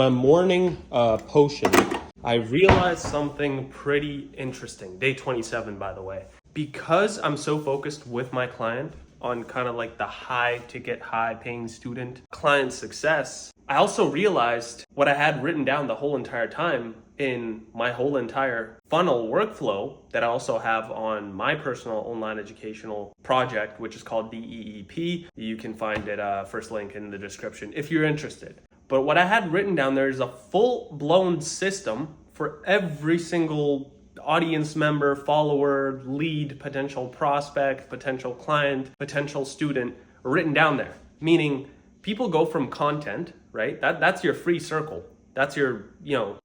My morning potion, I realized something pretty interesting. Day 27, by the way. Because I'm so focused with my client on kind of like the high ticket, high paying student client success, I also realized what I had written down the whole entire time in my whole entire funnel workflow that I also have on my personal online educational project, which is called DEEP. You can find it first link in the description if you're interested. But what I had written down there is a full-blown system for every single audience member, follower, lead, potential prospect, potential client, potential student written down there. Meaning people go from content, right? That's your free circle. That's your,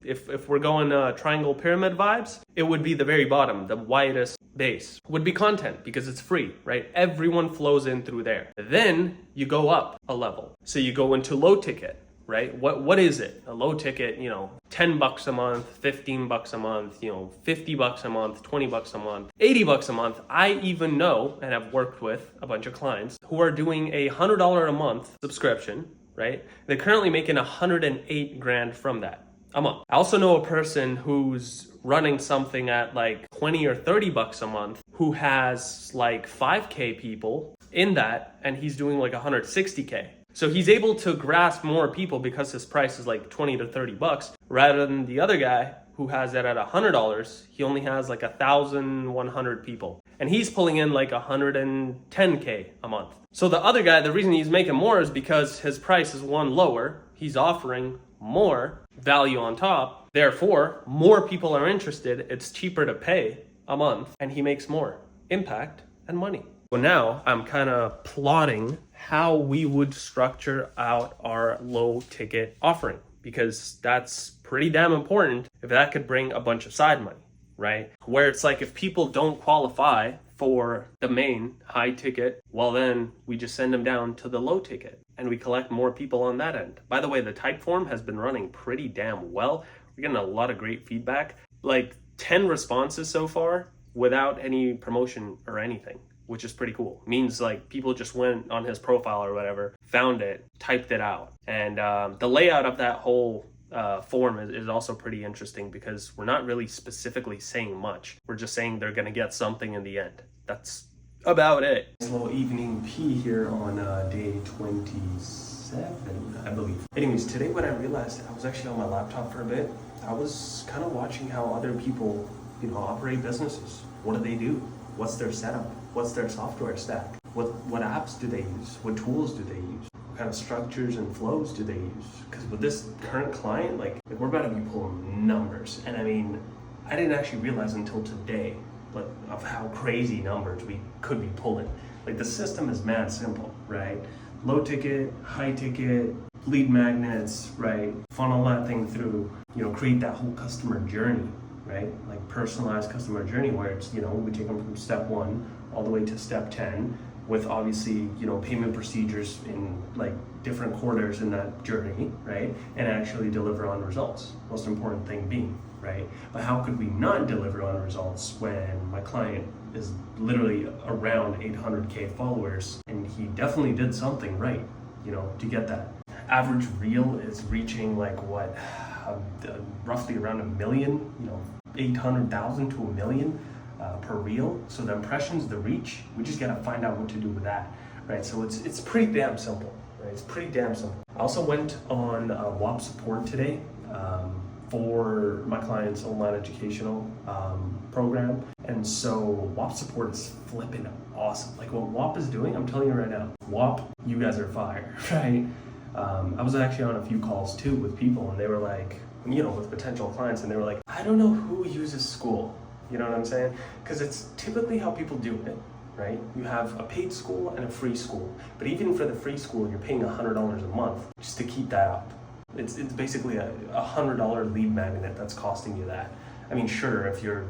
if we're going triangle pyramid vibes, it would be the very bottom, the widest base would be content because it's free, right? Everyone flows in through there. Then you go up a level. So you go into low ticket. Right? What is it? A low ticket, $10 a month, $15 a month, $50 a month, $20 a month, $80 a month. I even know and have worked with a bunch of clients who are doing a $100 a month subscription, right? They're currently making 108 grand from that a month. I also know a person who's running something at like 20 or $30 a month who has like 5K people in that, and he's doing like 160K. So he's able to grasp more people because his price is like 20 to $30 rather than the other guy who has that at $100. He only has like 1,100 people and he's pulling in like 110K a month. So the other guy, the reason he's making more is because his price is one lower. He's offering more value on top. Therefore, more people are interested. It's cheaper to pay a month and he makes more impact and money. So now I'm kind of plotting how we would structure out our low ticket offering because that's pretty damn important if that could bring a bunch of side money, right? Where it's like if people don't qualify for the main high ticket, well then we just send them down to the low ticket and we collect more people on that end. By the way, the Typeform has been running pretty damn well. We're getting a lot of great feedback, like 10 responses so far without any promotion or anything, which is pretty cool. Means like people just went on his profile or whatever, found it, typed it out. And the layout of that whole form is also pretty interesting because we're not really specifically saying much. We're just saying they're gonna get something in the end. That's about it. A little evening pee here on day 27, I believe. Anyways, today when I realized I was actually on my laptop for a bit, I was kind of watching how other people, operate businesses. What do they do? What's their setup? What's their software stack? What apps do they use? What tools do they use? What kind of structures and flows do they use? Because with this current client, like we're about to be pulling numbers. And I mean, I didn't actually realize until today, like of how crazy numbers we could be pulling. Like the system is mad simple, right? Low ticket, high ticket, lead magnets, right? Funnel that thing through, create that whole customer journey, right? Like personalized customer journey where it's, we take them from step 1 all the way to step 10 with obviously, payment procedures in like different quarters in that journey, right? And actually deliver on results. Most important thing being, right? But how could we not deliver on results when my client is literally around 800K followers and he definitely did something right, to get that. Average reel is reaching like what, roughly around 1 million, 800,000 to 1 million per reel. So the impressions, the reach, we just gotta find out what to do with that, right? So it's pretty damn simple, right? It's pretty damn simple. I also went on WAP support today for my client's online educational program. And so WAP support is flipping awesome. Like what WAP is doing, I'm telling you right now, WAP, you guys are fire, right? I was actually on a few calls too with people and they were like, with potential clients, and they were like, I don't know who uses Skool. You know what I'm saying? Because it's typically how people do it, right? You have a paid school and a free school. But even for the free school, you're paying $100 a month just to keep that up. It's basically a $100 lead magnet that's costing you that. I mean, sure, if you're,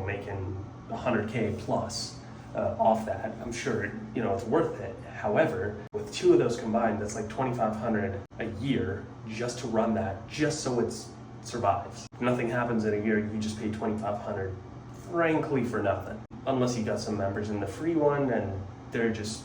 making 100K plus off that, I'm sure, it's worth it. However, with 2 of those combined, that's like $2,500 a year just to run that, just so it survives. If nothing happens in a year, you just pay $2,500, frankly, for nothing. Unless you got some members in the free one and they're just,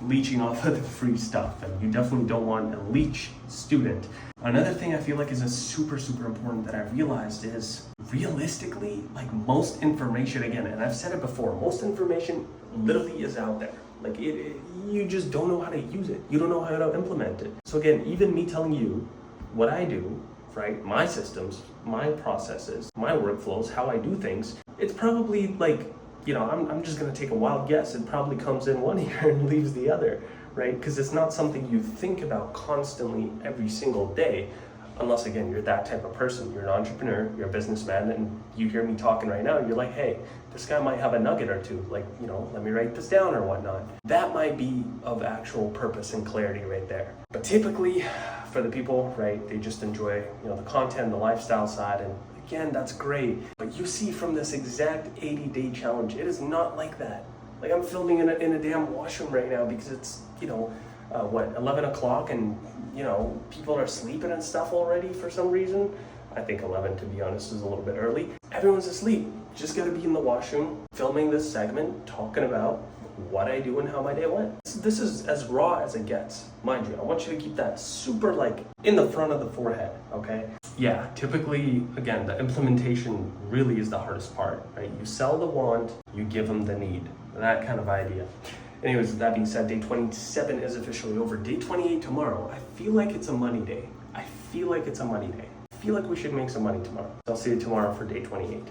leeching off of the free stuff, and you definitely don't want a leech student. Another thing I feel like is a super, super important that I realized is realistically, like most information, again, and I've said it before, most information literally is out there. Like you just don't know how to use it. You don't know how to implement it. So again, even me telling you what I do, right? My systems, my processes, my workflows, how I do things, it's probably like, I'm just gonna take a wild guess. It probably comes in one ear and leaves the other, right? Because it's not something you think about constantly every single day. Unless, again, you're that type of person. You're an entrepreneur, you're a businessman, and you hear me talking right now, you're like, hey, this guy might have a nugget or two, like, let me write this down or whatnot. That might be of actual purpose and clarity right there. But typically, for the people, right, they just enjoy, the content, the lifestyle side, and again, that's great. But you see from this exact 80-day challenge, it is not like that. Like, I'm filming in a damn washroom right now because it's, 11 o'clock, and people are sleeping and stuff already for some reason. I think 11, to be honest, is a little bit early. Everyone's asleep. Just gotta be in the washroom, filming this segment, talking about what I do and how my day went. This is as raw as it gets. Mind you, I want you to keep that super in the front of the forehead, okay? Yeah, typically, again, the implementation really is the hardest part, right? You sell the want, you give them the need. That kind of idea. Anyways, with that being said, day 27 is officially over. Day 28 tomorrow. I feel like it's a money day. I feel like we should make some money tomorrow. So I'll see you tomorrow for day 28.